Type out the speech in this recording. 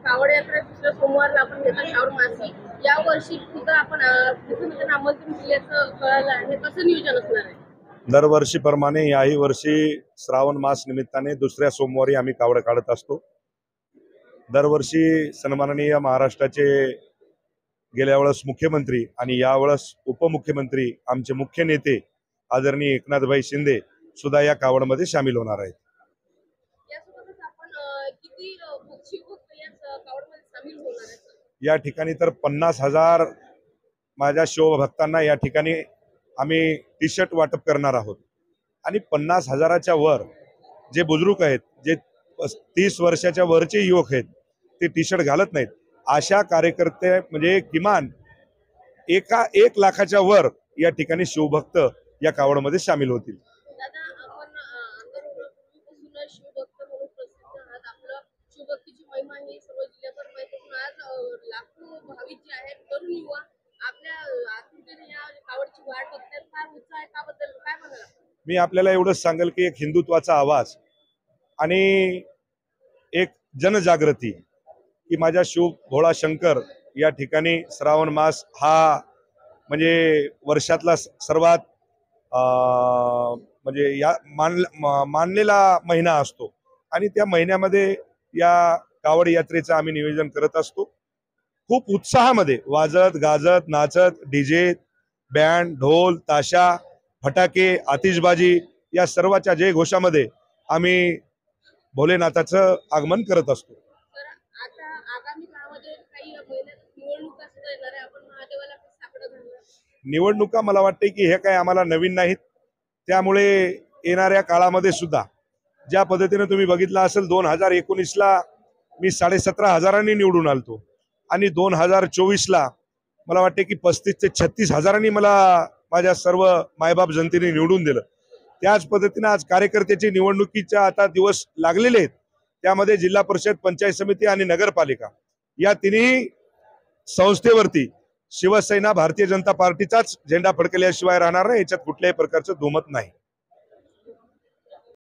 कावड यात्रा दुसऱ्या सोमवारला आपण घेतो श्रावण मासी. या वर्षी सुद्धा आपण मुख्यमंत्र्यांना आमंत्रण दिल्याचं कळालं आहे. कसं नियोजन असणार आहे? दरवर्षीप्रमाणे याही वर्षी श्रावण मास निमित्ताने दुसऱ्या सोमवारी आम्ही कावड काढत असतो. दरवर्षी सन्माननीय महाराष्ट्राचे गेल्या वेळेस मुख्यमंत्री आणि यावेळेस उपमुख्यमंत्री आमचे मुख्य नेते आदरणीय एकनाथभाई शिंदे सुद्धा या कावडमध्ये सामील होणार आहेत. यासोबतच आपण किती शिवभक्त या कावडमध्ये सामील होणार आहेत? या ठिकाणी तर 50,000 माझ्या शिवभक्तांना या ठिकाणी आम्ही टी शर्ट वाटप करणार आहोत. आणि 50,000च्या वर जे बुजुर्ग आहेत, जे 30 वर्षाच्या वरचे युवक आहेत, ते टी शर्ट घालत नाहीत. अशा कार्यकर्ते म्हणजे किमान 1 लाखाच्या वर या ठिकाणी शिवभक्त या कावडमध्ये सामील होतील. दादा, आपण आमदार होण्यापूर्वीपासून शिवभक्त म्हणून प्रसिद्ध आहात. आपलं शिवभक्तीची महिमा ही सर्व जिल्ह्याभर माहिती असून आज लाखो भाविक जे आहेत, तरुण युवा आपल्या आतुरतेने या कावडची वाट बघतात. फार उत्साह आहे. त्याबद्दल काय म्हणाल? मी आपल्याला एवढंच सांगेल की एक हिंदुत्वाचा आवाज आणि एक जनजागृती की माझ्या शिव भोळा शंकर या ठिकाणी श्रावण मास हा म्हणजे वर्षातला सर्वात म्हणजे या मानलेला महिना असतो आणि त्या महिन्यामध्ये या कावड यात्रेचं आम्ही नियोजन करत असतो. खूप उत्साहामध्ये वाजत गाजत नाचत डीजे बँड ढोल ताशा फटाके आतिषबाजी या सर्वाच्या जय घोषामध्ये आम्ही भोलेनाथाचं आगमन करत असतो. आता आगामी काळामध्ये काही महिन्यात निवडणुका सुद्धा येणार आहे. आपण महादेवाला साकडं घालणार. निवडणुका मला वाटते की हे काय आम्हाला नवीन नाहीत. त्यामुळे येणाऱ्या काळामध्ये सुद्धा ज्या पद्धतीने तुम्ही बघितलं असेल 2019ला मी 17,500 निवडून आलतो आणि 2024ला मला वाटते की 35 ते 36,000 मला माझ्या सर्व मायबाप जनतेने निवडून दिलं. त्याच पद्धतीने आज कार्यकर्त्याची निवडणुकीच्या आता दिवस लागलेले आहेत. त्यामध्ये जिल्हा परिषद पंचायत समिती आणि नगरपालिका या तिन्ही संस्थेवरती शिवसेना भारतीय जनता पार्टीचाच झेंडा फडकल्याशिवाय राहणार नाही. याच्यात कुठल्याही प्रकारचं दुमत नाही.